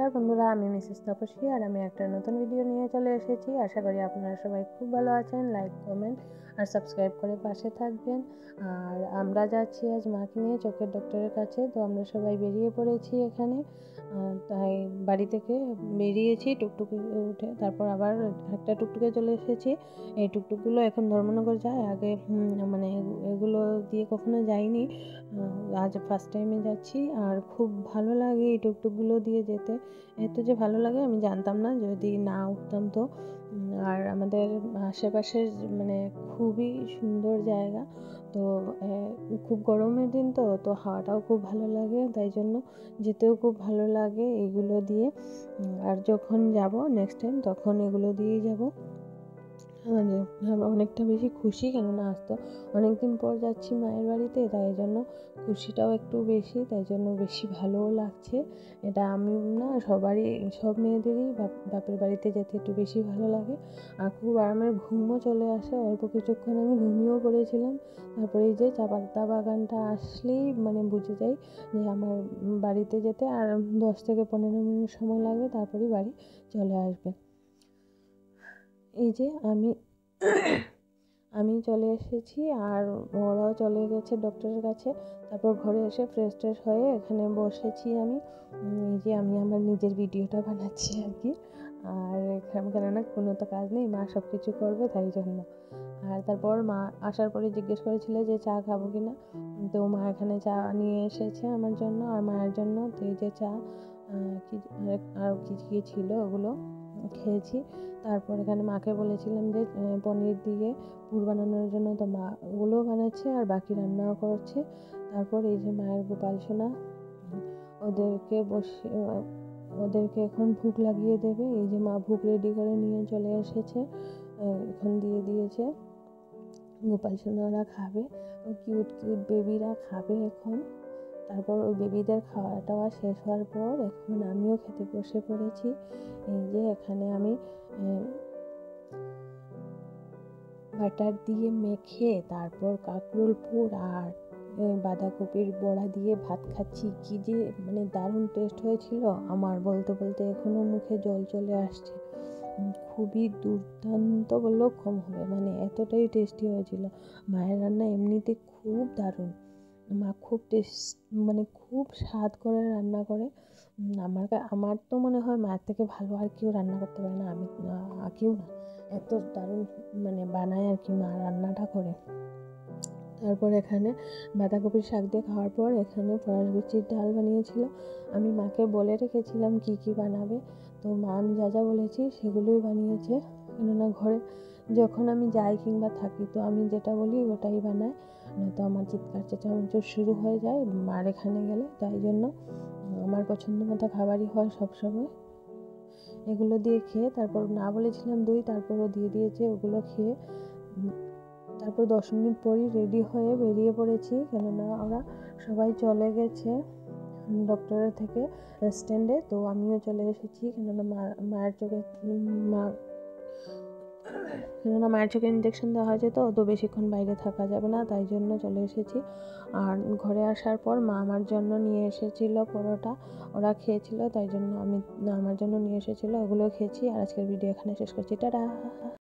নমস্কার বন্ধুরা, আমি মিসেস তাপসী আর আমি একটা নতুন ভিডিও নিয়ে চলে এসেছি। আশা করি আপনারা সবাই খুব ভালো আছেন। লাইক, কমেন্ট আর সাবস্ক্রাইব করে পাশে থাকবেন। আর আমরা যাচ্ছি আজ মাকে নিয়ে চোখের ডক্টরের কাছে। তো আমরা সবাই বেরিয়ে পড়েছি এখানে। তাই বাড়ি থেকে বেরিয়েছি টুকটুকে উঠে, তারপর আবার একটা টুকটুকে চলে এসেছি। এই টুকটুকগুলো এখন ধর্মনগর যায়, আগে মানে এগুলো দিয়ে কখনো যাইনি, আজ ফার্স্ট টাইমে যাচ্ছি। আর খুব ভালো লাগে এই টুকটুকগুলো দিয়ে যেতে। এত যে ভালো লাগে আমি জানতাম না যদি না উঠতাম তো। আর আমাদের আশেপাশের মানে খুবই সুন্দর জায়গা। তো খুব গরমের দিন তো হাওয়াটাও খুব ভালো লাগে, তাই জন্য যেতেও খুব ভালো লাগে এগুলো দিয়ে। আর যখন যাব নেক্সট টাইম তখন এগুলো দিয়েই যাব। মানে অনেকটা বেশি খুশি, কেননা আজ তো অনেকদিন পর যাচ্ছি মায়ের বাড়িতে, তাই জন্য খুশিটাও একটু বেশি, তাই জন্য বেশি ভালোও লাগছে। এটা আমি না, সব মেয়েদেরই বাপের বাড়িতে যেতে একটু বেশি ভালো লাগে। আর খুব আরামের ঘুমও চলে আসে, অল্প কিছুক্ষণ আমি ঘুমিয়েও পড়েছিলাম। তারপরে এই যে চা পাতা বাগানটা আসলেই মানে বুঝে যাই যে আমার বাড়িতে যেতে আর 10 থেকে 15 মিনিট সময় লাগবে, তারপরেই বাড়ি চলে আসবে। এই যে আমি চলে এসেছি আর ওরাও চলে গেছে ডক্টরের কাছে। তারপর ঘরে এসে ফ্রেশ ট্রেশ হয়ে এখানে বসেছি আমি। এই যে আমি আমার নিজের ভিডিওটা বানাচ্ছি আর কি। আর এখানে কেননা কোনো তো কাজ নেই, মা সব কিছু করবে তাই জন্য। আর তারপর মা আসার পরে জিজ্ঞেস করেছিল যে চা খাবো কিনা, তো মা এখানে চা নিয়ে এসেছে আমার জন্য আর মায়ের জন্য। তো এই যে চা আর কি ছিল ওগুলো খেয়েছি। তারপর এখানে মাকে বলেছিলাম যে পনির দিয়ে পুর বানানোর জন্য, তো মা ওগুলোও বানাচ্ছে আর বাকি রান্নাও করছে। তারপর এই যে মায়ের গোপাল সোনা, ওদেরকে এখন ভুক লাগিয়ে দেবে। এই যে মা ভুক রেডি করে নিয়ে চলে এসেছে, এখন দিয়ে দিয়েছে। গোপাল সোনা ওরা খাবে, কিউট কিউট বেবিরা খাবে এখন। তারপর ওই বেবিদের খাওয়া টাওয়া শেষ হওয়ার পর এখন আমিও খেতে বসে পড়েছি। এই যে এখানে আমি বাটার দিয়ে মেখে তারপর কাঁকরোল পুর আর বাঁধাকপির বড়া দিয়ে ভাত খাচ্ছি। কি যে মানে দারুণ টেস্ট হয়েছিল আমার, বলতে বলতে এখনো মুখে জল চলে আসছে। খুবই দুর্দান্ত বললেও কম হবে, মানে এতটাই টেস্টি হয়েছিল। মায়ের রান্না এমনিতে খুব দারুণ, মা খুব মানে খুব স্বাদ করে রান্না করে। আমার তো মনে হয় মায়ের থেকে ভালো আর কেউ রান্না করতে পারে না, আমি কেউ না, এত দারুণ মানে বানায় আর কি মা রান্নাটা করে। তারপর এখানে বাঁধাকপির শাক দিয়ে খাওয়ার পর এখানে ফরাস বিচির ডাল বানিয়েছিল। আমি মাকে বলে রেখেছিলাম কি কি বানাবে, তো মা আমি যা যা বলেছি সেগুলোই বানিয়েছে। কেননা ঘরে যখন আমি যাই কিংবা থাকি তো আমি যেটা বলি ওটাই বানাই, নয়তো আমার চিৎকার চেঁচামেচি শুরু হয়ে যায় মার এখানে গেলে। তাই জন্য আমার পছন্দ মতো খাবারই হয় সবসময়। এগুলো দিয়ে খেয়ে তারপর না বলেছিলাম দই, তারপরও দিয়ে দিয়েছে। ওগুলো খেয়ে তারপর 10 মিনিট পরই রেডি হয়ে বেরিয়ে পড়েছি, কেননা ওরা সবাই চলে গেছে ডক্টরের থেকে স্ট্যান্ডে। তো আমিও চলে এসেছি, কেননা মায়ের চোখে ইঞ্জেকশন দেওয়া হয়েছে, তো বেশিক্ষণ বাইরে থাকা যাবে না, তাই জন্য চলে এসেছি। আর ঘরে আসার পর মা আমার জন্য নিয়ে এসেছিল পরোটা, ওরা খেয়েছিল, তাই জন্য আমি আমার জন্য নিয়ে এসেছিলো, ওগুলো খেয়েছি। আর আজকের ভিডিও এখানে শেষ করছি, টাটা।